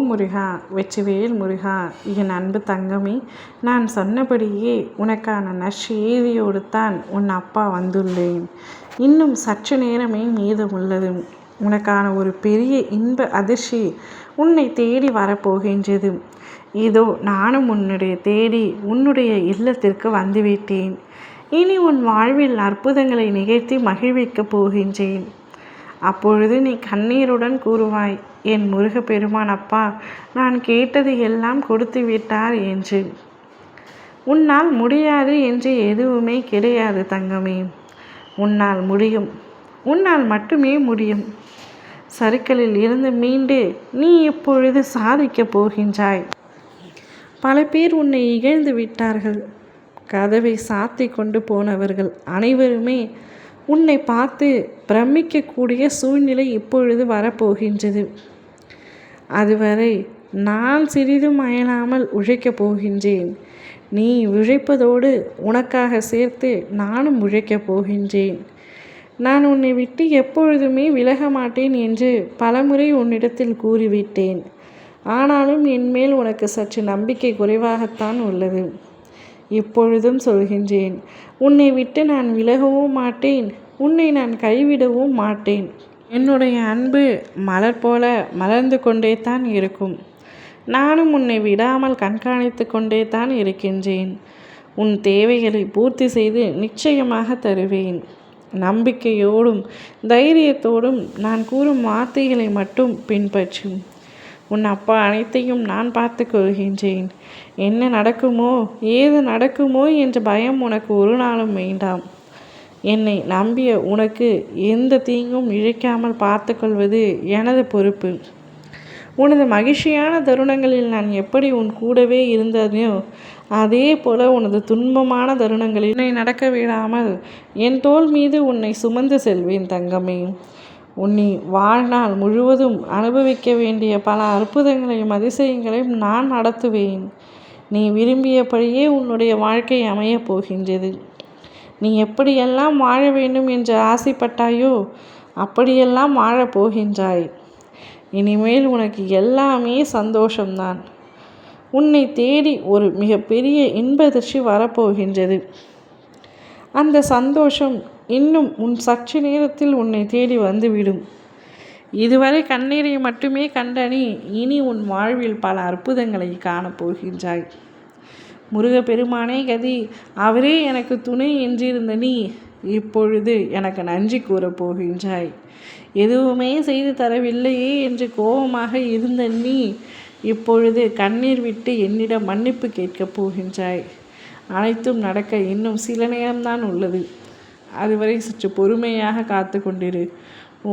முருகா, வெற்றிவேல் முருகா. என் அன்பு தங்கமே, நான் சொன்னபடியே உனக்கான நற்செய்தியோடு தான் உன் அப்பா வந்துள்ளேன். இன்னும் சற்று நேரமே மீதமுள்ளது. உனக்கான ஒரு பெரிய இன்ப அதிர்ச்சி உன்னை தேடி வரப்போகின்றது. இதோ நானும் உன்னுடைய தேடி உன்னுடைய இல்லத்திற்கு வந்துவிட்டேன். இனி உன் வாழ்வில் அற்புதங்களை நிகழ்த்தி மகிழ்விக்கப் போகின்றேன். அப்பொழுது நீ கண்ணீருடன் கூறுவாய், என் முருகப்பெருமான் அப்பா, நான் கேட்டது எல்லாம் கொடுத்து விட்டார் என்று. உன்னால் முடியாது என்று எதுவுமே கிடையாது தங்கமே. உன்னால் முடியும். உன்னால் மட்டுமே முடியும். சறுக்கலில் இருந்து மீண்டு நீ இப்பொழுது சாதிக்கப் போகின்றாய். பல பேர் உன்னை இகழ்ந்து விட்டார்கள். கதவை சாத்தி கொண்டு போனவர்கள் அனைவருமே உன்னை பார்த்து பிரமிக்கக்கூடிய சூழ்நிலை இப்பொழுது வரப்போகின்றது. அதுவரை நான் சிறிதும் அயலாமல் உழைக்கப் போகின்றேன். நீ உழைப்பதோடு உனக்காக சேர்த்து நானும் உழைக்கப் போகின்றேன். நான் உன்னை விட்டு எப்பொழுதுமே விலக மாட்டேன் என்று பலமுறை உன்னிடத்தில் கூறிவிட்டேன். ஆனாலும் என்மேல் உனக்கு சற்று நம்பிக்கை குறைவாகத்தான் உள்ளது. இப்பொழுதும் சொல்கின்றேன், உன்னை விட்டு நான் விலகவும் மாட்டேன், உன்னை நான் கைவிடவும் மாட்டேன். என்னுடைய அன்பு மலர் போல மலர்ந்து கொண்டே தான் இருக்கும். நானும் உன்னை விடாமல் கண்காணித்து கொண்டே தான் இருக்கின்றேன். உன் தேவைகளை பூர்த்தி செய்து நிச்சயமாக தருவேன். நம்பிக்கையோடும் தைரியத்தோடும் நான் கூறும் வார்த்தைகளை மட்டும் பின்பற்றும். உன் அப்பா அனைத்தையும் நான் பார்த்து கொள்கின்றேன். என்ன நடக்குமோ ஏது நடக்குமோ என்ற பயம் உனக்கு ஒரு நாளும் வேண்டாம். என்னை நம்பிய உனக்கு எந்த தீங்கும் இழைக்காமல் பார்த்து கொள்வது எனது பொறுப்பு. உனது மகிழ்ச்சியான தருணங்களில் நான் எப்படி உன் கூடவே இருந்தனோ அதே போல உனது துன்பமான தருணங்களில் உன்னை நடக்க விடாமல் என் தோள் மீது உன்னை சுமந்து செல்வேன் தங்கமே. உன்னை வாழ்நாள் முழுவதும் அனுபவிக்க வேண்டிய பல அற்புதங்களையும் அதிசயங்களையும் நான் நடத்துவேன். நீ விரும்பியபடியே உன்னுடைய வாழ்க்கை அமையப் போகின்றது. நீ எப்படியெல்லாம் வாழ வேண்டும் என்று ஆசைப்பட்டாயோ அப்படியெல்லாம் வாழப் போகின்றாய். இனிமேல் உனக்கு எல்லாமே சந்தோஷம்தான். உன்னை தேடி ஒரு மிகப்பெரிய இன்ப அதிர்ச்சி வரப்போகின்றது. அந்த சந்தோஷம் இன்னும் உன் சற்று நேரத்தில் உன்னை தேடி வந்துவிடும். இதுவரை கண்ணீரை மட்டுமே கண்ட நீ இனி உன் வாழ்வில் பல அற்புதங்களை காணப்போகின்றாய். முருகப்பெருமானே கதி, அவரே எனக்கு துணை என்றிருந்த நீ இப்பொழுது எனக்கு நன்றி கூறப் போகின்றாய். எதுவுமே செய்து தரவில்லையே என்று கோபமாக இருந்த நீ இப்பொழுது கண்ணீர் விட்டு என்னிடம் மன்னிப்பு கேட்கப் போகின்றாய். அனைத்தும் நடக்க இன்னும் சில நேரம்தான் உள்ளது. அதுவரை சற்று பொறுமையாக காத்து கொண்டிரு.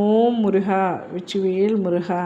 ஓம் முருகா, வெற்றிவேல் முருகா.